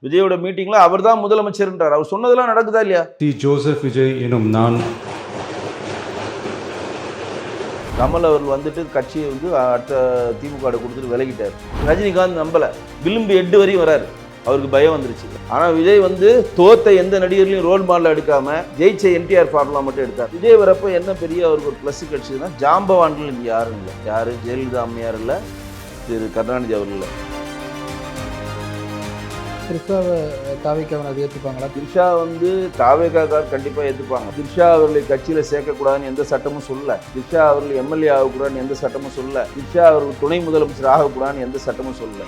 விஜயோட மீட்டிங்ல அவர் தான் முதலமைச்சர்ன்றார். அவர் சொன்னதெல்லாம் நடக்குதா இல்லையா? தி ஜோசப் விஜய் எனும் நான் கமல் அவர்கள் வந்துட்டு கட்சியை வந்து அடுத்த திமுக கொடுத்துட்டு விலகிட்டார். ரஜினிகாந்த் நம்பல, விளிம்பு 8 வரையும் வராரு, அவருக்கு பயம் வந்துருச்சு. ஆனா விஜய் வந்து தோத்த எந்த நடிகர்களையும் ரோல் மாடல் எடுக்காம ஜெயிச்ச என்டிஆர் ஃபார்முலா மட்டும் எடுத்தார். விஜய் வரப்ப என்ன பெரிய அவருக்கு ஒரு பிளஸ் கிடைச்சதுன்னா, ஜாம்பவான்கள் இங்க யாரும் இல்லை. யாரு? ஜெயலலிதா அம்மையார் இல்லை, திரு கருணாநிதி அவர்கள் இல்லை. திரிஷாவை தாவேக்காவை அதை ஏற்றுப்பாங்களா? திரிஷா வந்து தாவேக்காக்கார் கண்டிப்பாக ஏற்றுப்பாங்க. திரிஷா அவர்களை கட்சியில் சேர்க்கக்கூடாதுன்னு எந்த சட்டமும் சொல்லல. திரிஷா அவர்கள் எம்எல்ஏ ஆகக்கூடாதுன்னு எந்த சட்டமும் சொல்லல. திரிஷா அவர்கள் துணை முதலமைச்சர் ஆகக்கூடாதுன்னு எந்த சட்டமும் சொல்லல.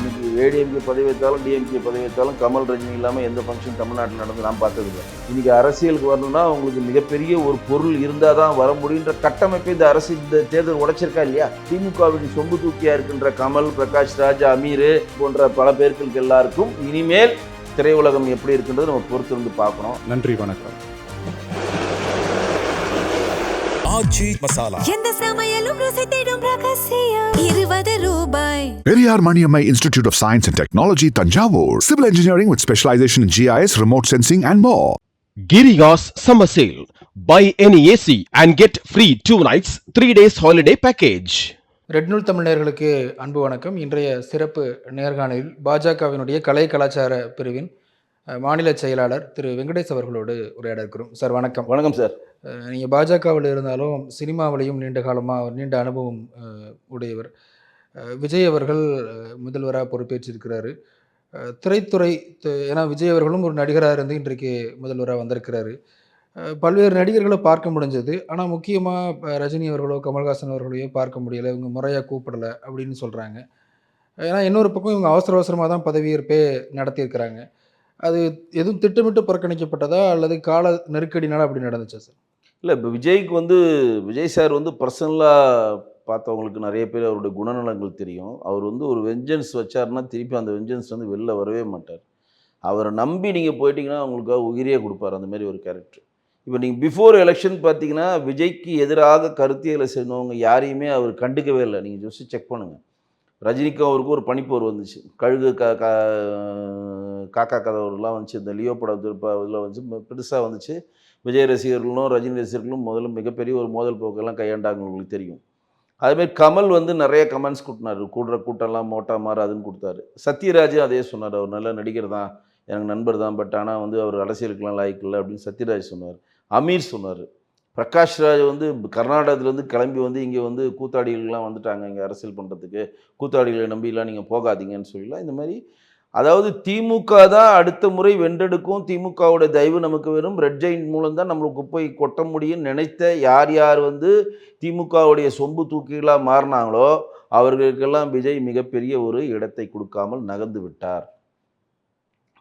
இன்னைக்கு ஏடிஎம்கே பதவி வைத்தாலும் டிஎம்கே பதவி வைத்தாலும் கமல் ரஜினி இல்லாமல் எந்த ஃபங்க்ஷன் தமிழ்நாட்டில் நடந்து நான் பார்த்ததில்லை. இன்னைக்கு அரசியலுக்கு வரணும்னா உங்களுக்கு மிகப்பெரிய ஒரு பொருள் இருந்தால் தான் வர முடியுன்ற கட்டமைப்பை இந்த அரசு இந்த தேர்தல் உடைச்சிருக்கா இல்லையா? திமுகவின் சொம்பு தூக்கியா இருக்கின்ற கமல், பிரகாஷ் ராஜ், அமீர் போன்ற பல பேர்களுக்கு எல்லாருக்கும் இனிமேல் திரையுலகம் எப்படி இருக்குன்றது நம்ம பொறுத்து இருந்து பார்க்கணும். நன்றி, வணக்கம். ஆச்சி மசாலா எந்த சமையலும் ருசி தேடும் ரகசியம் 20 ரூபாய். Periyar Maniammai Institute of Science and Technology, Tanjavur. Civil engineering with specialization in GIS, remote sensing and more. Girigas Summer Sale. Buy any AC and get free 2 nights, 3 days holiday package. Red நூல் தமிழ் நேயர்களுக்கு அன்பு வணக்கம். இன்றைய சிறப்பு நேர்காணலில் பாஜகவினுடைய கலை கலாச்சார பிரிவின் மாநில செயலாளர் திரு வெங்கடேஷ் அவர்களோடு உரையாட இருக்கிறோம். சார் வணக்கம். வணக்கம் சார். நீங்கள் பாஜகவில் இருந்தாலும் சினிமாவிலையும் நீண்ட காலமாக நீண்ட அனுபவம் உடையவர். விஜய் அவர்கள் முதல்வராக பொறுப்பேற்றிருக்கிறாரு. திரைத்துறை ஏன்னா விஜய் அவர்களும் ஒரு நடிகராக இருந்து இன்றைக்கு முதல்வராக வந்திருக்கிறாரு. பல்வேறு நடிகர்களை பார்க்க முடிஞ்சது. ஆனால் முக்கியமாக ரஜினி அவர்களோ கமல்ஹாசன் அவர்களையோ பார்க்க முடியலை, இவங்க முறையாக கூப்பிடலை அப்படின்னு சொல்கிறாங்க. ஏன்னா இன்னொரு பக்கம் இவங்க அவசர அவசரமாக தான் பதவியேற்பே நடத்தியிருக்கிறாங்க. அது எதுவும் திட்டமிட்டு புறக்கணிக்கப்பட்டதா அல்லது கால நெருக்கடினால அப்படி நடந்துச்சா சார்? இல்லை, இப்போ விஜய்க்கு வந்து விஜய் சார் வந்து பர்சனலாக பார்த்தவங்களுக்கு நிறைய பேர் அவருடைய குணநலங்கள் தெரியும். அவர் வந்து ஒரு வெஞ்சன்ஸ் வச்சாருன்னா திருப்பி அந்த வெஞ்சன்ஸ் வந்து வெளில வரவே மாட்டார். அவரை நம்பி நீங்கள் போயிட்டீங்கன்னா அவங்களுக்காக உயிரியே கொடுப்பார், அந்த மாதிரி ஒரு கேரக்டர். இப்போ நீங்கள் பிஃபோர் எலெக்ஷன் பார்த்தீங்கன்னா விஜய்க்கு எதிராக கருத்தியலை செய்தவங்க யாரையுமே அவர் கண்டுக்கவே இல்லை. நீங்கள் ஜஸ்ட் செக் பண்ணுங்கள். ரஜினிக்கும் அவருக்கும் ஒரு பனிப்போர் வந்துச்சு. கழுகு காக்கா கதவுலாம் வந்துச்சு. இந்த லியோ படத்தில் இதில் வந்து பெருசாக வந்துச்சு. விஜய் ரசிகர்களும் ரஜினி ரசிகர்களும் முதல்ல மிகப்பெரிய ஒரு மோதல் போக்கெல்லாம் கையாண்டாங்க, உங்களுக்கு தெரியும். அதுமாரி கமல் வந்து நிறைய கமெண்ட்ஸ் கொடுத்தினார். கூடுற கூட்டம்லாம் மோட்டா மாறு அதுன்னு கொடுத்தாரு. சத்யராஜும் அதே சொன்னார், அவர் நல்ல நடிகர் தான், எனக்கு நண்பர் தான், பட் ஆனால் வந்து அவர் அரசியலுக்கெலாம் லாய்க்கு இல்லை அப்படின்னு சத்யராஜ் சொன்னார். அமீர் சொன்னார். பிரகாஷ் ராஜ் வந்து கர்நாடகத்துலேருந்து கிளம்பி வந்து இங்கே வந்து கூத்தாடிகள்லாம் வந்துட்டாங்க இங்கே அரசியல் பண்ணுறதுக்கு, கூத்தாடிகளை நம்பிலாம் நீங்கள் போகாதீங்கன்னு சொல்லலாம். இந்த மாதிரி அதாவது திமுக தான் அடுத்த முறை வென்றெடுக்கும், திமுகவோட தயவு நமக்கு வேணும், ரெட் ஜெயிண்ட் மூலம் தான் நம்மளுக்கு குப்பை கொட்ட முடியும்னு நினைத்த யார் யார் வந்து திமுகவுடைய சொம்பு தூக்கிகளாக மாறினாங்களோ அவர்களுக்கெல்லாம் விஜய் மிகப்பெரிய ஒரு இடத்தை கொடுக்காமல் நகர்ந்து விட்டார்.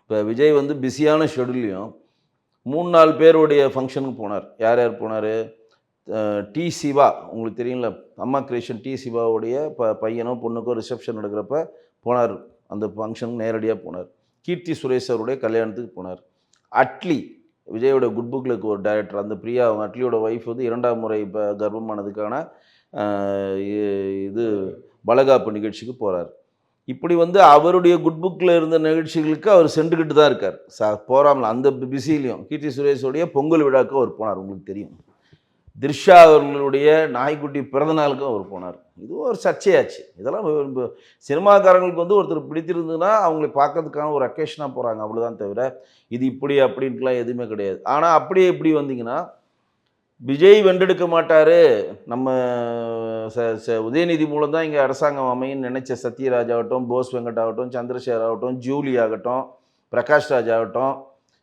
இப்போ விஜய் வந்து பிஸியான ஷெடியூல்லையும் 3-4 பேருடைய ஃபங்க்ஷனுக்கு போனார். யார் யார் போனார்? டி சிவா, உங்களுக்கு தெரியுங்களா, அம்மா கிரியேஷன் டி சிவாவுடைய பையனோ பொண்ணுக்கோ ரிசப்ஷன் நடக்கிறப்ப போனார். அந்த ஃபங்க்ஷனுக்கு நேரடியாக போனார். கீர்த்தி சுரேஷ் அவருடைய கல்யாணத்துக்கு போனார். அட்லி, விஜயோட குட் புக்கில் ஒரு டைரக்டர், அந்த பிரியா, அவங்க அட்லியோட ஒய்ஃப் வந்து 2ஆம் முறை இப்போ கர்ப்பமானதுக்கான இது வளகாப்பு நிகழ்ச்சிக்கு போகிறார். இப்படி வந்து அவருடைய குட் புக்கில் இருந்த நிகழ்ச்சிகளுக்கு அவர் சென்றுக்கிட்டு தான் இருக்கார். போகாமல் அந்த பிஸிலையும் கீர்த்தி சுரேஷோடைய பொங்கல் விழாவுக்கு அவர் போனார், உங்களுக்கு தெரியும். திரிஷா அவர்களுடைய நாய்க்குட்டி பிறந்த நாளுக்கும் அவர் போனார். இதுவும் ஒரு சர்ச்சையாச்சு. இதெல்லாம் சினிமாக்காரங்களுக்கு வந்து ஒருத்தர் பிடித்திருந்ததுன்னா அவங்களை பார்க்கறதுக்கான ஒரு அக்கேஷனாக போகிறாங்க, அவ்வளோதான் தவிர இது இப்படி அப்படின்ட்டுலாம் எதுவுமே கிடையாது. ஆனால் அப்படியே எப்படி வந்தீங்கன்னா விஜய் வென்றெடுக்க மாட்டார், நம்ம உதயநிதி மூலம் தான் இங்கே அரசாங்கம் அமைன்னு நினைச்ச சத்யராஜ் ஆகட்டும், போஸ் வெங்கட் ஆகட்டும், சந்திரசேகர் ஆகட்டும், ஜூலி ஆகட்டும், பிரகாஷ் ராஜ் ஆகட்டும்,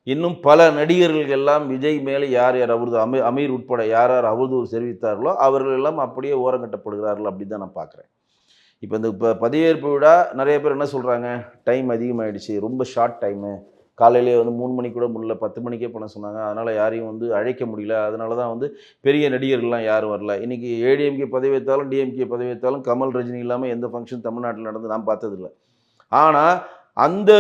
இன்னும் பல நடிகர்கள் எல்லாம் விஜய் மேலே யார் யார் அவதூறு, அமீர் உட்பட யார் யார் அவதூறு தெரிவித்தார்களோ அவர்கள் எல்லாம் அப்படியே ஓரங்கட்டப்படுகிறார்கள். அப்படி தான் நான் பார்க்குறேன். இப்போ இந்த பதவியேற்பு விழா நிறைய பேர் என்ன சொல்கிறாங்க, டைம் அதிகமாகிடுச்சு, ரொம்ப ஷார்ட் டைமு, காலையிலே வந்து 3 மணிக்கு கூட முடியல, 10 மணிக்கே பண்ண சொன்னாங்க, அதனால் யாரையும் வந்து அழைக்க முடியல, அதனால தான் வந்து பெரிய நடிகர்கள்லாம் யாரும் வரல. இன்றைக்கி ஏடிஎம்கே பதவி வைத்தாலும் டிஎம்கே பதவி வைத்தாலும் கமல் ரஜினி இல்லாமல் எந்த ஃபங்க்ஷன் தமிழ்நாட்டில் நடந்து நான் பார்த்ததில்லை. ஆனால் அந்த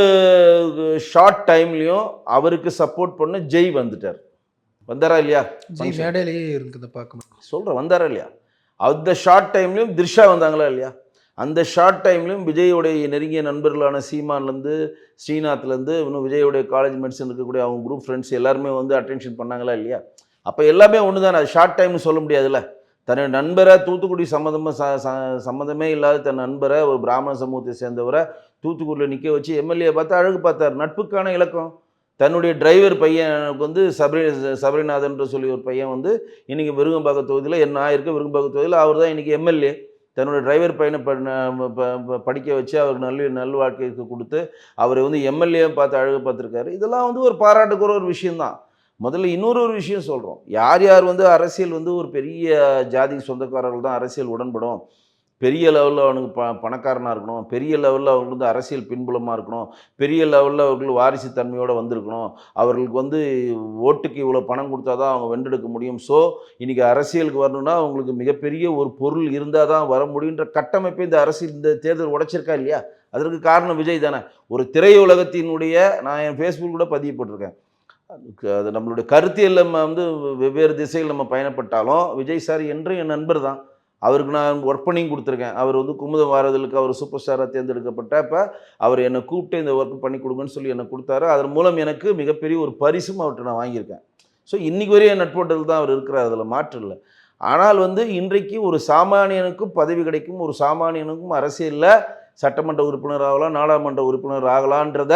ஷார்ட் டைம்லேயும் அவருக்கு சப்போர்ட் பண்ண ஜெய் வந்துட்டார். வந்தாரா இல்லையா? மேடையிலேயே இருக்குது பார்க்க சொல்கிறேன், வந்தாரா இல்லையா? அந்த ஷார்ட் டைம்லேயும் திரிஷா வந்தாங்களா இல்லையா? அந்த ஷார்ட் டைம்லையும் விஜயோடைய நெருங்கிய நண்பர்களான சீமான்லேருந்து ஸ்ரீநாத்லேருந்து இன்னும் விஜயோடைய காலேஜ் மெட்ஸில் இருக்கக்கூடிய அவங்க குரூப் ஃப்ரெண்ட்ஸ் எல்லாருமே வந்து அட்டென்ஷன் பண்ணாங்களா இல்லையா? அப்போ எல்லாமே ஒன்று தானே, அது ஷார்ட் டைம்னு சொல்ல முடியாதுல்ல. தன்னுடைய நண்பரை தூத்துக்குடி சம்மந்தமே இல்லாத தன் நண்பரை, ஒரு பிராமண சமூகத்தை சேர்ந்தவரை தூத்துக்குடியில் நிற்க வச்சு எம்எல்ஏ பார்த்து அழகு பார்த்தார். நட்புக்கான இலக்கம். தன்னுடைய டிரைவர் பையனுக்கு வந்து சபரிநாதன்ற சொல்லி ஒரு பையன் வந்து இன்றைக்கி விருகம்பாக்கம் தொகுதியில் நான் இருக்க விருகம்பாக்கம் தொகுதியில் அவர் தான் இன்றைக்கி எம்எல்ஏ. தன்னுடைய டிரைவர் பையனை படிக்க வச்சு அவருக்கு நல்ல வாழ்க்கைக்கு கொடுத்து அவரை வந்து எம்எல்ஏ பார்த்து அழகு பார்த்துருக்காரு. இதெல்லாம் வந்து ஒரு பாராட்டுக்குற ஒரு விஷயந்தான். முதல்ல இன்னொரு விஷயம் சொல்கிறோம். யார் யார் வந்து அரசியல் வந்து ஒரு பெரிய ஜாதி சொந்தக்காரர்கள் தான் அரசியல் உடன்படும், பெரிய லெவலில் அவனுக்கு பணக்காரனாக இருக்கணும், பெரிய லெவலில் அவங்களுக்கு வந்து அரசியல் பின்புலமாக இருக்கணும், பெரிய லெவலில் அவர்கள் வாரிசு தன்மையோடு வந்திருக்கணும், அவர்களுக்கு வந்து ஓட்டுக்கு இவ்வளோ பணம் கொடுத்தா தான் அவங்க வென்றெடுக்க முடியும். ஸோ இன்றைக்கி அரசியலுக்கு வரணும்னா அவங்களுக்கு மிகப்பெரிய ஒரு பொருள் இருந்தால் தான் வர முடியுன்ற கட்டமைப்பை இந்த அரசியல் இந்த தேர்தல் உடைச்சிருக்கா இல்லையா? அதற்கு காரணம் விஜய் தானே. ஒரு திரையுலகத்தினுடைய நான் என் ஃபேஸ்புக் கூட பதிவு போட்டிருக்கேன். அது நம்மளுடைய கருத்தியல் நம்ம வந்து வெவ்வேறு திசைகள் நம்ம பயணப்பட்டாலும் விஜய் சார் என்று என் நண்பர் தான். அவருக்கு நான் ஒர்க் பண்ணியும் கொடுத்துருக்கேன். அவர் வந்து குமுதம் வாரதலுக்கு அவர் சூப்பர் ஸ்டாராக தேர்ந்தெடுக்கப்பட்டப்போ அவர் என்னை கூப்பிட்டு இந்த ஒர்க் பண்ணி கொடுங்கன்னு சொல்லி என்னை கொடுத்தாரு. அதன் மூலம் எனக்கு மிகப்பெரிய ஒரு பரிசும் அவர்கிட்ட நான் வாங்கியிருக்கேன். ஸோ இன்றைக்கி வரையும் என் நட்போட்டத்தில் தான் அவர் இருக்கிறார், அதில் மாற்று இல்லை. ஆனால் வந்து இன்றைக்கு ஒரு சாமானியனுக்கும் பதவி கிடைக்கும், ஒரு சாமானியனுக்கும் அரசியலில் சட்டமன்ற உறுப்பினர் ஆகலாம், நாடாளுமன்ற உறுப்பினர் ஆகலான்றத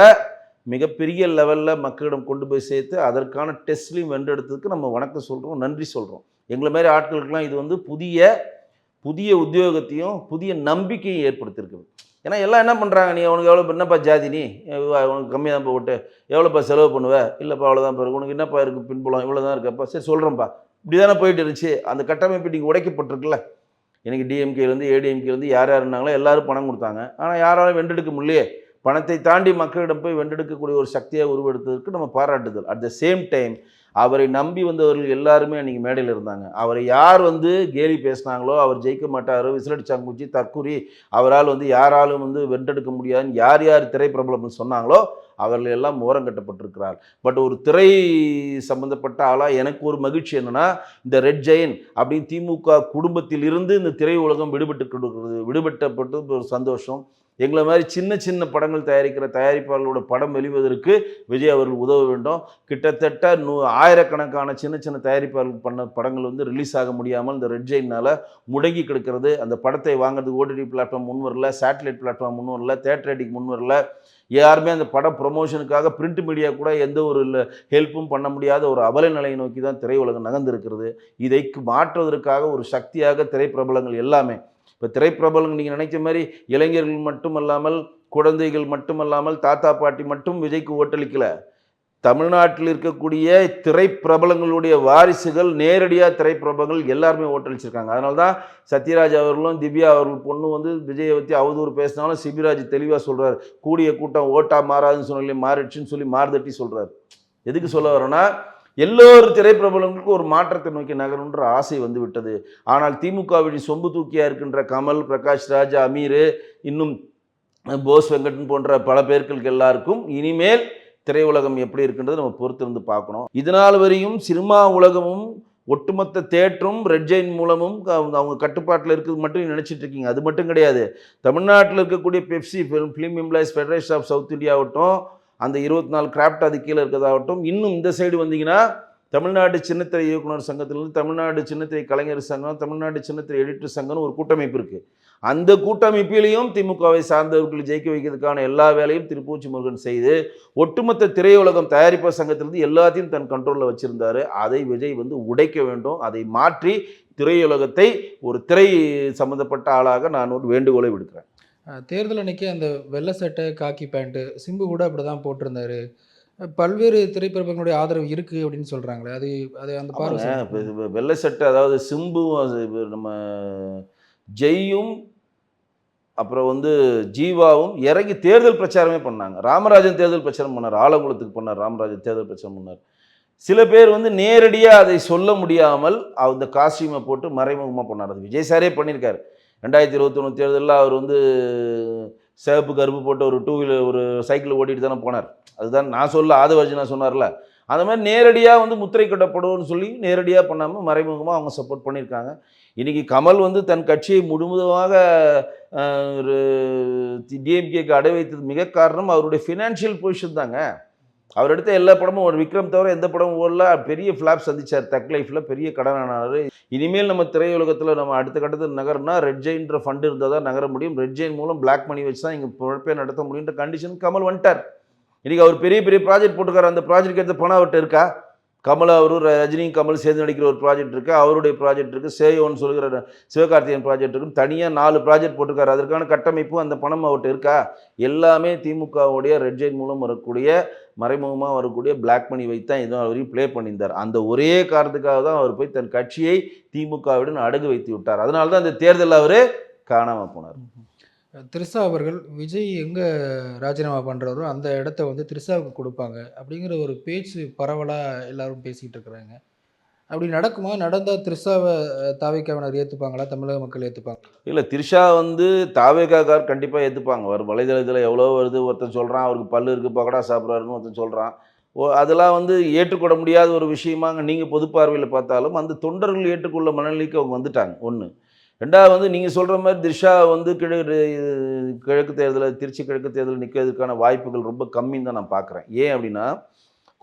மிகப்பெரிய லெவலில் மக்களிடம் கொண்டு போய் சேர்த்து அதற்கான டெஸ்ட்லையும் வென்றெடுத்ததுக்கு நம்ம வணக்கம் சொல்கிறோம், நன்றி சொல்கிறோம். எங்களை மாதிரி ஆட்களுக்கெல்லாம் இது வந்து புதிய உத்தியோகத்தையும் புதிய நம்பிக்கையும் ஏற்படுத்தியிருக்குது. ஏன்னா எல்லாம் என்ன பண்ணுறாங்க, நீ அவனுக்கு எவ்வளோ என்னப்பா ஜாதி, நீ உனக்கு கம்மியாக தான்ப்பா ஓட்டு, எவ்வளோப்பா செலவு பண்ணுவேன், இல்லைப்பா அவ்வளோதான்ப்பா இருக்கு, உனக்கு என்னப்பா இருக்குது பின்புலம், இவ்வளோ தான் இருக்கப்பா, சரி சொல்கிறேன்ப்பா, இப்படி தானே போயிட்டு இருந்துச்சு. அந்த கட்டமைப்பு இன்றைக்கி உடைக்கப்பட்டிருக்குல்ல. எனக்கு டிஎம்கேலேருந்து ஏடிஎம்கேலேருந்து யார் யார் இருந்தாங்களோ எல்லோரும் பணம் கொடுத்தாங்க. ஆனால் யாராலும் வென்றெடுக்க முடியலையே. பணத்தை தாண்டி மக்களிடம் போய் வென்றெடுக்கக்கூடிய ஒரு சக்தியாக உருவெடுத்ததற்கு நம்ம பாராட்டுதல். அட் த சேம் டைம் அவரை நம்பி வந்தவர்கள் எல்லாருமே அன்றைக்கி மேடையில் இருந்தாங்க. அவரை யார் வந்து கேலி பேசினாங்களோ, அவர் ஜெயிக்க மாட்டாரோ, விசிலடிச்சாங்குச்சி தற்கூரி அவரால் வந்து யாராலும் வந்து வென்றெடுக்க முடியாதுன்னு யார் யார் திரைப்பிரபலம்னு சொன்னாங்களோ அவர்கள் எல்லாம் ஓரங்கட்டப்பட்டிருக்கிறார். பட் ஒரு திரை சம்பந்தப்பட்ட ஆளாக எனக்கு ஒரு மகிழ்ச்சி என்னென்னா, இந்த ரெட் ஜெயின் அப்படின்னு திமுக குடும்பத்தில் இருந்து இந்த திரை உலகம் விடுபட்டப்பட்டு ஒரு சந்தோஷம். எங்களை மாதிரி சின்ன சின்ன படங்கள் தயாரிக்கிற தயாரிப்பாளர்களோட படம் வெளிவதற்கு விஜய் அவர்கள் உதவ வேண்டும். கிட்டத்தட்ட ஆயிரக்கணக்கான சின்ன சின்ன தயாரிப்பாளர்கள் பண்ண படங்கள் வந்து ரிலீஸ் ஆக முடியாமல் இந்த ரெட் ஜெயினால் முடங்கி கிடக்கிறது. அந்த படத்தை வாங்குறதுக்கு ஓடிடி பிளாட்ஃபார்ம் முன் வரல, சேட்டலைட் பிளாட்ஃபார்ம் முன் வரல, தேட்டர் ஐடிக்கு முன் வரல. யாருமே அந்த படம் ப்ரொமோஷனுக்காக பிரிண்ட் மீடியா கூட எந்த ஒரு ஹெல்ப்பும் பண்ண முடியாத ஒரு அவல நிலையை நோக்கி தான் திரையுலகம் நகர்ந்திருக்கிறது. இதை மாற்றுவதற்காக ஒரு சக்தியாக திரைப்பிரபலங்கள் எல்லாமே, இப்போ திரைப்பிரபலங்கள் நீங்கள் நினைச்ச மாதிரி இளைஞர்கள் மட்டுமல்லாமல், குழந்தைகள் மட்டுமல்லாமல், தாத்தா பாட்டி மட்டும் விஜய்க்கு ஓட்டளிக்கலை. தமிழ்நாட்டில் இருக்கக்கூடிய திரைப்பிரபலங்களுடைய வாரிசுகள், நேரடியாக திரைப்பிரபலங்கள் எல்லாருமே ஓட்டளிச்சிருக்காங்க. அதனால தான் சத்யராஜ் அவர்களும் திவ்யா அவர்கள் பொண்ணு வந்து விஜயை பற்றி அவதூறு பேசினாலும் சிபிராஜ் தெளிவாக சொல்கிறார், கூடிய கூட்டம் ஓட்டா மாறாதுன்னு சொன்னாலே மாறிடுச்சுன்னு சொல்லி மாறுதட்டி சொல்கிறார். எதுக்கு சொல்ல வரோன்னா, எல்லோரும் திரைப்பிரபலங்களுக்கும் ஒரு மாற்றத்தை நோக்கி நகருன்ற ஆசை வந்து விட்டது. ஆனால் திமுக வழி சொம்பு தூக்கியாக இருக்கின்ற கமல், பிரகாஷ் ராஜ், அமீர், இன்னும் போஸ் வெங்கடன் போன்ற பல பேர்களுக்கு எல்லாருக்கும் இனிமேல் திரையுலகம் எப்படி இருக்குன்றது நம்ம பொறுத்திருந்து பார்க்கணும். இதனால் வரையும் சினிமா உலகமும் ஒட்டுமொத்த தேட்டரும் ரெட் ஜெயின் மூலமும் அவங்க கட்டுப்பாட்டில் இருக்கிறது மட்டும் நினச்சிட்டு இருக்கீங்க. அது மட்டும் கிடையாது. தமிழ்நாட்டில் இருக்கக்கூடிய FEFSI film employees federation of south India ஆகட்டும், அந்த 24 கிராஃப்ட் அது கீழே இருக்கிறதாகட்டும், இன்னும் இந்த சைடு வந்தீங்கன்னா தமிழ்நாடு சின்னத்திரை இயக்குனர் சங்கத்திலிருந்து தமிழ்நாடு சின்னத்திரை கலைஞர் சங்கம், தமிழ்நாடு சின்னத்திரை எடிட்டர் சங்கம்னு ஒரு கூட்டமைப்பு இருக்குது. அந்த கூட்டமைப்பிலையும் திமுகவை சார்ந்தவர்கள் ஜெயிக்க வைக்கிறதுக்கான எல்லா வேலையும் திருப்பூச்சி முருகன் செய்து ஒட்டுமொத்த திரையுலகம் தயாரிப்பாளர் சங்கத்திலிருந்து எல்லாத்தையும் தன் கண்ட்ரோலில் வச்சுருந்தார். அதை விஜய் வந்து உடைக்க வேண்டும். அதை மாற்றி திரையுலகத்தை ஒரு திரை சம்மந்தப்பட்ட ஆளாக நான் ஒரு வேண்டுகோளை விடுக்கிறேன். தேர்தல் அன்னைக்கு அந்த வெள்ளை சட்டை, காக்கி பேண்ட்டு, சிம்பு கூட அப்படி தான் போட்டிருந்தாரு. பல்வேறு திரைப்பிரபலங்களுடைய ஆதரவு இருக்குது அப்படின்னு சொல்கிறாங்களே, அது அந்த பார்வை வெள்ளை சட்டை, அதாவது சிம்புவும் நம்ம ஜெய்யும் அப்புறம் வந்து ஜீவாவும் இறங்கி தேர்தல் பிரச்சாரமே பண்ணாங்க. ராமராஜன் தேர்தல் பிரச்சாரம் பண்ணார், ஆலங்குளத்துக்கு பண்ணார், ராமராஜன் தேர்தல் பிரச்சாரம் பண்ணார். சில பேர் வந்து நேரடியாக அதை சொல்ல முடியாமல் அந்த காஸ்டியூமை போட்டு மறைமுகமாக பண்ணார். அது விஜய் சாரே பண்ணியிருக்காரு. 2021 தேர்தலில் அவர் வந்து சிவப்பு கருப்பு போட்டு ஒரு 2 வீலர் ஒரு சைக்கிள் ஓட்டிகிட்டு தானே போனார். அதுதான் நான் சொல்ல, ஆதவர்ஜனா சொன்னார்ல, அந்த மாதிரி நேரடியாக வந்து முத்திரை கட்டப்படும்னு சொல்லி நேரடியாக பண்ணாமல் மறைமுகமாக அவங்க சப்போர்ட் பண்ணியிருக்காங்க. இன்றைக்கி கமல் வந்து தன் கட்சியை முழுவதுமாக ஒரு டிஎம்கேக்கு அடை வைத்தது மிக காரணம் அவருடைய ஃபினான்ஷியல் பொசிஷன் தாங்க. அவர் எடுத்த எல்லா படமும் ஒரு விக்ரம் தவிர எந்த படமும் ஓடல, பெரிய ஃப்ளாப் சந்திச்சார். தக் லைஃப்பில் பெரிய கடனானார். இனிமேல் நம்ம திரையுலகத்தில் நம்ம அடுத்த கட்டத்தில் நகர்னா ரெட் ஜெயின்ற ஃபண்டு இருந்தால் தான் நகர முடியும். ரெட் ஜெயின் மூலம் பிளாக் மணி வச்சு தான் இங்கே பொழப்பே நடத்த முடியுன்ற கண்டிஷன் கமல் வந்துட்டார். இன்றைக்கி அவர் பெரிய பெரிய ப்ராஜெக்ட் போட்டுக்கார். அந்த ப்ராஜெக்ட் எடுத்த பணம் அவர்கிட்ட இருக்கா? கமல் அவரும் ரஜினியும் கமல் சேர்ந்து நடிக்கிற ஒரு ப்ராஜெக்ட் இருக்குது, அவருடைய ப்ராஜெக்ட் இருக்குது, சேயோன்னு சொல்கிற சிவகார்த்திகேயன் ப்ராஜெக்ட் இருக்குது, தனியாக 4 ப்ராஜெக்ட் போட்டிருக்காரு. அதற்கான கட்டமைப்பு அந்த பணம் அவர்கிட்ட இருக்கா? எல்லாமே திமுகவுடைய ரெட் ஜெயின் மூலம் வரக்கூடிய மறைமுகமாக வரக்கூடிய பிளாக் மணி வைத்து தான் இதுவும் அவரையும் ப்ளே பண்ணியிருந்தார். அந்த ஒரே காரணத்துக்காக தான் அவர் போய் தன் கட்சியை திமுகவுடன் அடகு வைத்து விட்டார். அதனால தான் அந்த தேர்தலில் அவர் காணாமல் போனார். த்ரிஷா அவர்கள் விஜய் எங்கே ராஜினாமா பண்ணுறாரோ அந்த இடத்த வந்து த்ரிஷாவுக்கு கொடுப்பாங்க அப்படிங்கிற ஒரு பேச்சு பரவலாக எல்லாரும் பேசிக்கிட்டு இருக்கிறாங்க. அப்படி நடக்குமா? நடந்தால் த்ரிஷாவை தாவேக்காவினர் ஏற்றுப்பாங்களா? தமிழக மக்கள் ஏற்றுப்பாங்க? இல்லை, த்ரிஷா வந்து தாவேக்காக்கார் கண்டிப்பாக ஏற்றுப்பாங்க. வரும் வலைதளத்தில் எவ்வளோ வருது. ஒருத்தன் சொல்கிறான் அவருக்கு பல்லு இருக்குது பக்கடா சாப்பிட்றாருன்னு ஒருத்தன் சொல்கிறான். அதெல்லாம் வந்து ஏற்றுக்கொள்ள முடியாத ஒரு விஷயமாங்க. நீங்கள் பொது பார்வையில் பார்த்தாலும் அந்த தொண்டர்கள் ஏற்றுக்கொள்ள மனநிலைக்கு அவங்க வந்துட்டாங்க. ஒன்று. ரெண்டாவது வந்து நீங்கள் சொல்கிற மாதிரி த்ரிஷா வந்து கிழக்கு தேர்தலில் திருச்சி கிழக்கு தேர்தலில் நிற்கிறதுக்கான வாய்ப்புகள் ரொம்ப கம்மின்னு தான் நான் பார்க்குறேன். ஏன் அப்படின்னா,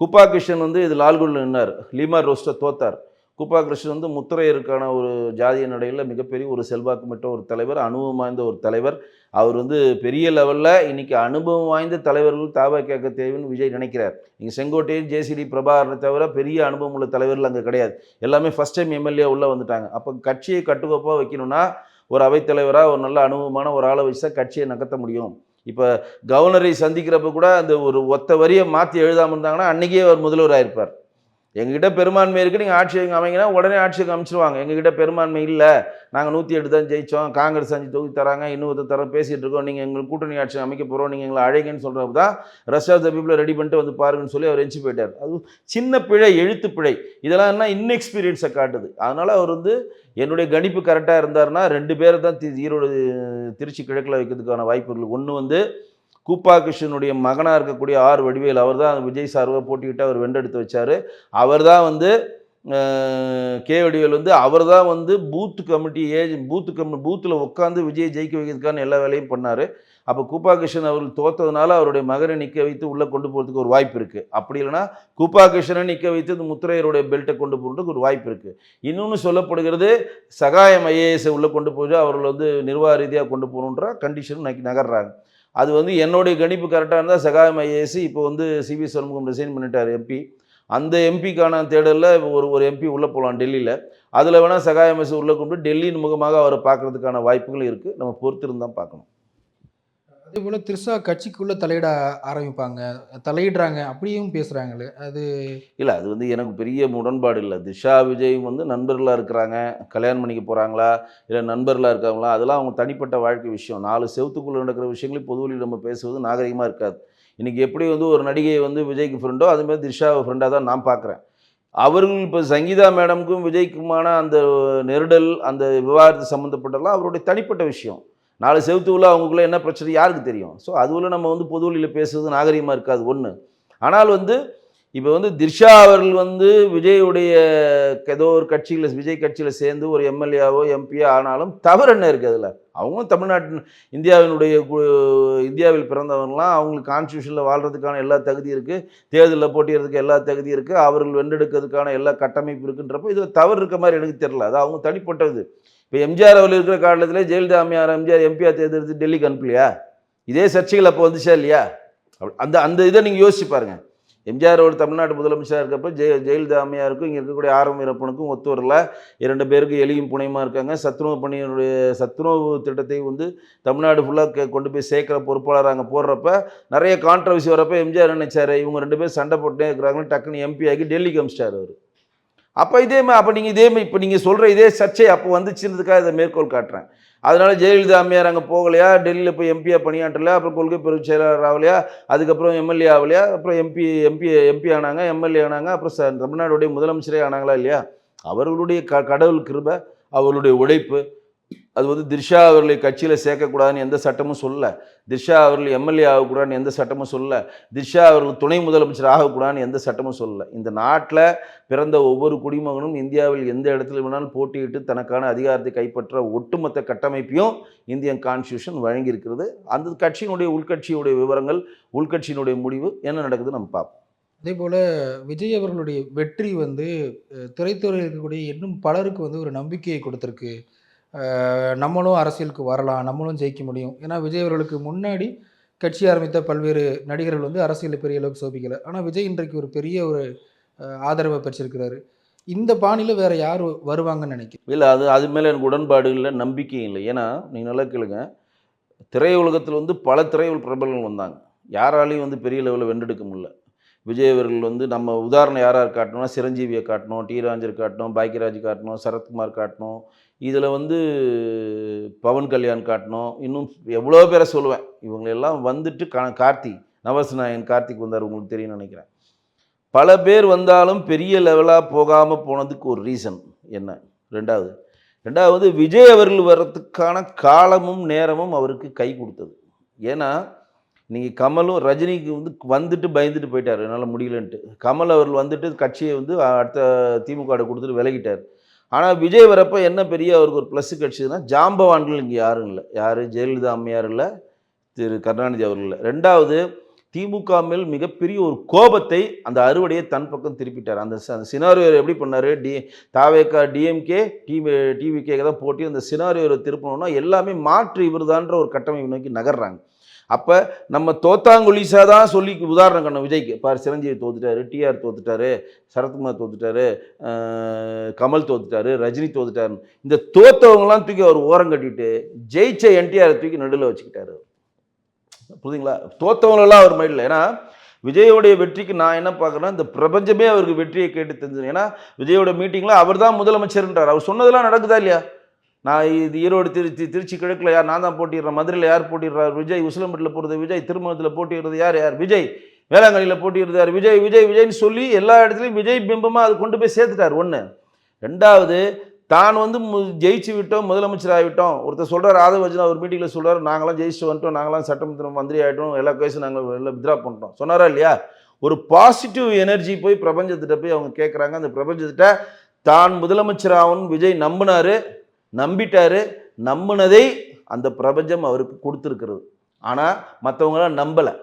குப்பா கிருஷ்ணன் வந்து இது லால்குடியில் நின்னார், லீமார் ரோஸ்ட்டை தோத்தார். குப்பா கிருஷ்ணன் வந்து முத்திரையருக்கான ஒரு ஜாதிய நடையில் மிகப்பெரிய ஒரு செல்வாக்கு மிக்க ஒரு தலைவர், அனுபவம் வாய்ந்த ஒரு தலைவர். அவர் வந்து பெரிய லெவலில் இன்றைக்கி அனுபவம் வாய்ந்த தலைவர்கள் தாவேக்கா தேவைன்னு விஜய் நினைக்கிறார். நீங்கள் செங்கோட்டையன் ஜேசிடி பிரபாகரனை தவிர பெரிய அனுபவம் உள்ள தலைவர்கள் அங்கே கிடையாது. எல்லாமே ஃபஸ்ட் டைம் எம்எல்ஏ உள்ளே வந்துட்டாங்க. அப்போ கட்சியை கட்டுக்கோப்பாக வைக்கணும்னா ஒரு அவைத்தலைவராக ஒரு நல்ல அனுபவமான ஒரு ஆளை வச்சு தான் கட்சியை நகர்த்த முடியும். இப்போ கவர்னரை சந்திக்கிறப்ப கூட அந்த ஒரு ஒத்த வரியை மாற்றி எழுதாமல் இருந்தாங்கன்னா அன்றைக்கே அவர் முதல்வர் ஆயிருப்பார். எங்ககிட்ட பெரும்பான்மை இருக்குது, நீங்கள் ஆட்சி அமைங்கன்னா உடனே ஆட்சிக்கு அமைச்சிருவாங்க. எங்ககிட்ட பெரும்பான்மை இல்லை, நாங்கள் 108 தான் ஜெயித்தோம், காங்கிரஸ் 5 தொகுதி தராங்க, இன்னொரு தரம் பேசிகிட்டு இருக்கோம், நீங்கள் எங்களுக்கு கூட்டணி ஆட்சி அமைக்க போகிறோம், நீங்கள் எங்களை அழைங்கன்னு சொல்கிறப்ப தான் ரெஸ்ட் ஆஃப் த பீப்புளை ரெடி பண்ணிட்டு வந்து பாருங்கன்னு சொல்லி அவர் எஞ்சி போயிட்டார். அது சின்ன பிழை, எழுத்து பிழை. இதெல்லாம் என்ன இன்எக்ஸ்பீரியன்ஸை காட்டுது. அதனால் அவர் வந்து என்னுடைய கணிப்பு கரெக்டாக இருந்தார்னா 2 பேரை தான் ஈரோடு திருச்சி கிழக்கில் வைக்கிறதுக்கான வாய்ப்புகள். ஒன்று வந்து கூப்பா கிருஷ்ணனுடைய மகனாக இருக்கக்கூடிய ஆர் வடிவேல், அவர் தான் விஜய் சார்பாக போட்டிக்கிட்டு அவர் வென்றெடுத்து வச்சார். அவர் தான் வந்து கே வடிவேல் வந்து அவர் தான் வந்து பூத்து கமிட்டி பூத்தில் உட்காந்து விஜய் ஜெயிக்க வைக்கிறதுக்கான எல்லா வேலையும் பண்ணார். அப்போ கூப்பா கிருஷ்ணன் அவர்கள் தோற்றதுனால அவருடைய மகனை நிற்க வைத்து உள்ளே கொண்டு போகிறதுக்கு ஒரு வாய்ப்பு இருக்குது. அப்படி இல்லைனா கூப்பா கிருஷ்ணனை நிற்க வைத்து இந்த முத்திரையருடைய பெல்ட்டை கொண்டு போகிறதுக்கு ஒரு வாய்ப்பு இருக்குது. இன்னொன்று சொல்லப்படுகிறது, சகாயம் ஐஏஎஸை உள்ளே கொண்டு போய் அவர்கள் வந்து நிர்வாக ரீதியாக கொண்டு போகணுன்ற கண்டிஷன் நகர்றாங்க. அது வந்து என்னுடைய கணிப்பு கரெக்டாக இருந்தால் சகாயம் ஐஏஎஸ் இப்போ வந்து சிவி சண்முகம் ரிசைன் பண்ணிட்டார் எம்பி. அந்த எம்பிக்கான தேடலில் ஒரு எம்பி உள்ளே போகலாம் டெல்லியில். அதில் வேணால் சகாயம் ஐஏஎஸ் உள்ளே கொண்டு டெல்லியின் முகமாக அவரை பார்க்குறதுக்கான வாய்ப்புகள் இருக்குது. நம்ம பொறுத்திருந்தான் பார்க்கணும். அதே போல் த்ரிஷா கட்சிக்குள்ளே தலையிட ஆரம்பிப்பாங்க, தலையிடுறாங்க அப்படியும் பேசுகிறாங்களே, அது இல்லை, அது வந்து எனக்கு பெரிய உடன்பாடு இல்லை. திஷா விஜயும் வந்து நண்பர்களாக இருக்கிறாங்க, கல்யாணம் பண்ணிக்க போகிறாங்களா இல்லை நண்பர்களாக இருக்காங்களா, அதெல்லாம் அவங்க தனிப்பட்ட வாழ்க்கை விஷயம். 4 செவத்துக்குள்ளே நடக்கிற விஷயங்களையும் பொதுவெளியில் நம்ம பேசுவது நாகரிகமாக இருக்காது. இன்றைக்கி எப்படி வந்து ஒரு நடிகை வந்து விஜய்க்கு ஃப்ரெண்டோ அதுமாதிரி திஷாவை ஃப்ரெண்டாக தான் நான் பார்க்குறேன். அவர்கள் இப்போ சங்கீதா மேடமுக்கும் விஜய்க்குமான அந்த நெருடல், அந்த விவாதத்து சம்மந்தப்பட்டெல்லாம் அவருடைய தனிப்பட்ட விஷயம். 4 செவத்துக்குள்ள அவங்களுக்குள்ள என்ன பிரச்சனை யாருக்கு தெரியும்? ஸோ அதுவில் நம்ம வந்து பொதுவெளியில் பேசுவது நாகரிகமாக இருக்காது ஒன்று. ஆனால் வந்து இப்போ வந்து திர்ஷா அவர்கள் வந்து விஜயுடைய ஏதோ ஒரு கட்சியில் விஜய் கட்சியில் சேர்ந்து ஒரு எம்எல்ஏவோ எம்பியோ ஆனாலும் தவறு என்ன இருக்குது அதில்? அவங்களும் தமிழ்நாட்டின் இந்தியாவில் பிறந்தவங்களாம், அவங்களுக்கு கான்ஸ்டியூஷனில் வாழ்கிறதுக்கான எல்லா தகுதி இருக்குது, தேர்தலில் போட்டியிறதுக்கு எல்லா தகுதி இருக்குது, அவர்கள் வென்றெடுக்கிறதுக்கான எல்லா கட்டமைப்பு இருக்குன்றப்போ இது தவறு இருக்க மாதிரி எனக்கு தெரியல. அது அவங்க தனிப்பட்டது. இப்போ எம்ஜிஆர் அவர்கள் இருக்கிற காலத்தில் ஜெயலலிதா அம்மையார் எம்ஜிஆர் எம்பியாக தேர்ந்தெடுத்து டெல்லிக்கு அனுப்பலையா? இதே சர்ச்சைகள் அப்போ வந்துச்சா இல்லையா? அந்த இதை நீங்கள் யோசிச்சு பாருங்கள். எம்ஜிஆர் ஒரு தமிழ்நாடு முதலமைச்சராக இருக்கப்போ ஜெயலலிதா அம்மையாருக்கும் இங்கே இருக்கக்கூடிய ஆரம் வீரப்பனுக்கும் ஒத்து வரல. 2 பேருக்கு எலியும் புனையுமா இருக்காங்க. சத்துணவு பணியினுடைய சத்துணவு திட்டத்தை வந்து தமிழ்நாடு ஃபுல்லாக கொண்டு போய் சேர்க்குற பொறுப்பாளர் அங்கே போடுறப்ப நிறைய கான்ட்ரவர்சி வரப்போ எம்ஜிஆர் நினைச்சார் இவங்க 2 பேர் சண்டை போட்டுனே இருக்கிறாங்கன்னு டக்குன்னு எம்பி ஆகி டெல்லிக்கு அமிச்சிட்டார் அவர். அப்போ நீங்கள் இப்போ நீங்கள் சொல்கிற இதே சர்ச்சை அப்போ வந்துச்சுன்றதுக்காக இதை மேற்கோள் காட்டுறேன். அதனால் ஜெயலலிதா அம்மையார் அங்கே போகலையா, டெல்லியில் போய் எம்பியாக பணியாற்றலையா, அப்புறம் கொள்கை பொதுச் செயலாளர் ஆகலையா, அதுக்கப்புறம் எம்எல்ஏ ஆகலையா, அப்புறம் எம்பி ஆனாங்க, எம்எல்ஏ ஆனாங்க, அப்புறம் தமிழ்நாடுடைய முதலமைச்சரே ஆனாங்களா இல்லையா? அவர்களுடைய கடவுள் கிருபை, அவர்களுடைய உழைப்பு, அது வந்து திரிஷா அவர்களை கட்சியில் சேர்க்கக்கூடாதுன்னு எந்த சட்டமும் சொல்லலை. திரிஷா அவர்கள் எம்எல்ஏ ஆகக்கூடாதுன்னு எந்த சட்டமும் சொல்லலை. திரிஷா அவர்கள் துணை முதலமைச்சர் ஆகக்கூடாதுன்னு எந்த சட்டமும் சொல்லலை. இந்த நாட்டில் பிறந்த ஒவ்வொரு குடிமகனும் இந்தியாவில் எந்த இடத்துல வேணாலும் போட்டியிட்டு தனக்கான அதிகாரத்தை கைப்பற்ற ஒட்டுமொத்த கட்டமைப்பையும் இந்தியன் கான்ஸ்டியூஷன் வழங்கியிருக்கிறது. அந்த கட்சியினுடைய உள்கட்சியுடைய விவரங்கள், உள்கட்சியினுடைய முடிவு என்ன நடக்குது நம்ம பார்ப்போம். அதே போல் விஜய் அவர்களுடைய வெற்றி வந்து திரைத்துறையில் இருக்கக்கூடிய இன்னும் பலருக்கு வந்து ஒரு நம்பிக்கையை கொடுத்துருக்கு. நம்மளும் அரசியலுக்கு வரலாம், நம்மளும் ஜெயிக்க முடியும். ஏன்னா விஜய் அவர்களுக்கு முன்னாடி கட்சி ஆரம்பித்த பல்வேறு நடிகர்கள் வந்து அரசியலில் பெரிய அளவுக்கு சோபிக்கலை. ஆனால் விஜய் இன்றைக்கு ஒரு பெரிய ஒரு ஆதரவை பெற்றிருக்கிறாரு. இந்த பாணியில் வேற யார் வருவாங்கன்னு நினைக்கிறேன்? இல்லை, அது மேலே எனக்கு உடன்பாடு இல்லை, நம்பிக்கை இல்லை. ஏன்னா நீங்கள் நல்லா கேளுங்க, திரையுலகத்தில் வந்து பல பிரபலங்கள் வந்தாங்க. யாராலையும் வந்து பெரிய லெவலில் வென்றெடுக்க முடியல. விஜய் அவர்கள் வந்து நம்ம உதாரணம் யார் காட்டணும்னா சிரஞ்சீவியை காட்டணும், டி ராஜர் காட்டணும், பாக்கியராஜ் காட்டணும், சரத்குமார் காட்டணும், இதில் வந்து பவன் கல்யாண் காட்டணும், இன்னும் எவ்வளோ பேரை சொல்லுவேன். இவங்களெல்லாம் வந்துட்டு கார்த்திக் நவரசநாயகன் கார்த்திக் வந்தார், உங்களுக்கு தெரியும்னு நினைக்கிறேன். பல பேர் வந்தாலும் பெரிய லெவலாக போகாமல் போனதுக்கு ஒரு ரீசன் என்ன? ரெண்டாவது விஜய் அவர்கள் வர்றதுக்கான காலமும் நேரமும் அவருக்கு கை கொடுத்தது. ஏன்னா நீங்கள் கமலும் ரஜினிக்கு வந்து வந்துட்டு பயந்துட்டு போயிட்டார், என்னால் முடியலன்ட்டு. கமல் அவர்கள் வந்துட்டு கட்சியை வந்து அடுத்த திமுக கொடுத்துட்டு விலகிட்டார். ஆனால் விஜய் வரப்போ என்ன பெரிய அவருக்கு ஒரு ப்ளஸ் கிடச்சிதுன்னா, ஜாம்பவான்கள் இங்கே யாரும் இல்லை. யார்? ஜெயலலிதா அம்மையார் இல்லை, திரு கருணாநிதி அவர்கள் இல்லை. ரெண்டாவது, திமுக மேல் மிகப்பெரிய ஒரு கோபத்தை, அந்த அறுவடையை தன் பக்கம் திருப்பிட்டார். அந்த சினாரியோ எப்படி பண்ணார்? தாவேக்கா டிஎம்கே டிவிகே தான் போட்டி. அந்த சினாரியோ திருப்பணும்னா எல்லாமே மாற்று இவர்தான்ற ஒரு கட்டமைப்பு நோக்கி நகர்றாங்க. அப்போ நம்ம தோத்தாங்குலிசா தான் சொல்லி உதாரணம் கண்ண விஜய்க்கு பாரு, சிரஞ்சீவி தோத்துட்டாரு, டிஆர் தோத்துட்டாரு, சரத்குமார் தோத்துட்டாரு, கமல் தோத்துட்டாரு, ரஜினி தோத்துட்டாரு. இந்த தோத்தவங்களாம் தூக்கி அவர் ஓரம் கட்டிட்டு ஜெயிச்ச என்டிஆர் தூக்கி நடுவில் வச்சுக்கிட்டாரு. புரியுதுங்களா? தோத்தவங்களெல்லாம் அவர் மைண்டில். ஏன்னா விஜயோடைய வெற்றிக்கு நான் என்ன பார்க்குறேன்னா, இந்த பிரபஞ்சமே அவருக்கு வெற்றியை கேட்டு தெரிஞ்சது. ஏன்னா விஜயோட மீட்டிங்கில் அவர் தான் முதலமைச்சர்ன்றார். அவர் சொன்னதெல்லாம் நடக்குதா இல்லையா? நான் இது ஈரோடு திருச்சி கிழக்கில் யார் நான் தான் போட்டிடுறேன், மதுரையில் யார் போட்டிடுறார் விஜய், உசிலம்பட்டில் போடுறது விஜய், திருமணத்தில் போட்டிடுறது யார் விஜய், வேளாங்கண்ணியில் போட்டிடுறது யார் விஜய், விஜய்னு சொல்லி எல்லா இடத்துலையும் விஜய் பிம்பமாக அது கொண்டு போய் சேர்த்துட்டார். ஒன்று. ரெண்டாவது, தான் வந்து ஜெயிச்சு விட்டோம், முதலமைச்சர் ஆகிவிட்டோம். ஒருத்தர் சொல்கிறார், ஆதவர்ஜனா ஒரு மீட்டிங்கில் சொல்கிறார், நாங்களாம் ஜெயிச்சு வந்துட்டோம், நாங்களாம் சட்டமன்ற மந்திரி ஆகிட்டோம், எல்லா கேஸும் நாங்கள் எல்லாம் வித்ரா பண்ணிட்டோம் சொன்னாரா இல்லையா? ஒரு பாசிட்டிவ் எனர்ஜி போய் பிரபஞ்சத்திட்ட போய் அவங்க கேட்குறாங்க. அந்த பிரபஞ்சத்திட்ட தான் முதலமைச்சர் ஆகணும்னு விஜய் நம்பிட்டாரு. நம்பினதை அந்த பிரபஞ்சம் அவருக்கு கொடுத்துருக்கிறது. ஆனால் மற்றவங்களாம் நம்பலை.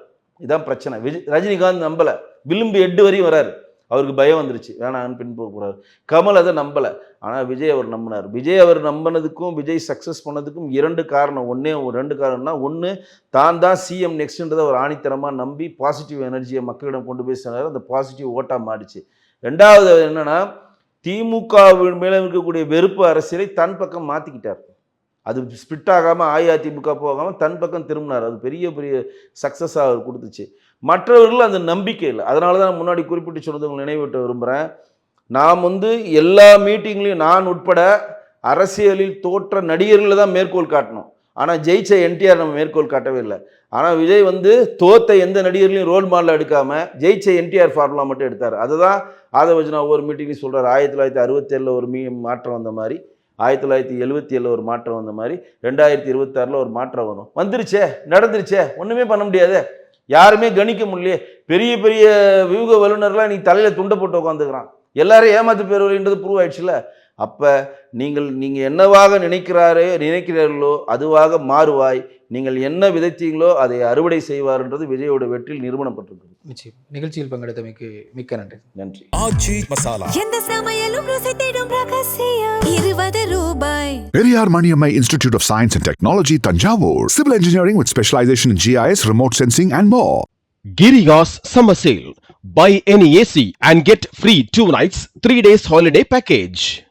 இதான் பிரச்சனை. ரஜினிகாந்த் நம்பலை, விளிம்பு 8 வரையும் வராரு, அவருக்கு பயம் வந்துருச்சு, வேணான்னு பின் போகக்கூடாது. கமல் அதை நம்பலை, ஆனால் விஜய் அவர் நம்பினார். விஜய் அவர் நம்பினதுக்கும் விஜய் சக்ஸஸ் பண்ணதுக்கும் 2 காரணம். 2 காரணம்னா, ஒன்று, தான் சிஎம் நெக்ஸ்ட்ன்றதை அவர் ஆணித்தரமாக நம்பி பாசிட்டிவ் எனர்ஜியை மக்களிடம் கொண்டு போய் சொன்னார். அந்த பாசிட்டிவ் ஓட்டாக மாறிச்சு. ரெண்டாவது என்னென்னா, திமுக மேலே இருக்கக்கூடிய வெறுப்பு அரசியலை தன் பக்கம் மாற்றிக்கிட்டார். அது ஸ்பிட் ஆகாமல் அஇஅதிமுக போகாமல் தன் பக்கம் திரும்பினார். அது பெரிய சக்ஸஸாக அவர் கொடுத்துச்சு. மற்றவர்கள் அந்த நம்பிக்கை இல்லை. அதனால தான் முன்னாடி குறிப்பிட்டு சொன்னது உங்களை நினைவூட்ட விரும்புகிறேன். நாம் வந்து எல்லா மீட்டிங்லையும் நான் உட்பட அரசியலில் தோற்ற நடிகர்களை தான் மேற்கோள் காட்டணும். ஆனால் ஜெயிச்ச என்டிஆர் நம்ம மேற்கோள் காட்டவே இல்லை. ஆனால் விஜய் வந்து தோத்த எந்த நடிகர்களையும் ரோல் மாடல் எடுக்காமல் ஜெயிச்ச என்டிஆர் ஃபார்முலா மட்டும் எடுத்தார். அதுதான் ஆதவர்ஜனா ஒவ்வொரு மீட்டிங்லையும் சொல்கிறார். 1967 ஒரு மாற்றம் வந்த மாதிரி, 1977 ஒரு மாற்றம் வந்த மாதிரி 2026 ஒரு மாற்றம் வரும். வந்துருச்சே, நடந்துருச்சே, ஒன்றுமே பண்ண முடியாது, யாருமே கணிக்க முடியலையே. பெரிய வியூக வல்லுநர்லாம் நீ தலையில் துண்டை போட்டு உட்காந்துக்கிறான். எல்லாரும் ஏமாத்து பேருன்றது ப்ரூவ் ஆயிடுச்சுல. அப்போ நீங்கள் என்னவாக நினைக்கிறீர்களோ அதுவாக மாறுவாய். நீங்கள் என்ன விதைத்தீங்களோ அதை அறுவடை செய்வார்ன்றது விஜயோட வெற்றியில் நிரூபணப்பட்டிருக்கு. நிச்சயம். நிகழ்ச்சியில் பங்கெடுத்தமைக்கு மிக்க நன்றி. ஆச்சி மசாலா. எந்த சமையலும் ருசி தேடும் ரகசியம் 20 ரூபாய். Periyar Maniammai Institute of Science and Technology, Tanjavur. Civil engineering with specialization in GIS, remote sensing and more. Girigas Summer Sale. Buy any AC and get free 2 nights, 3 days holiday package.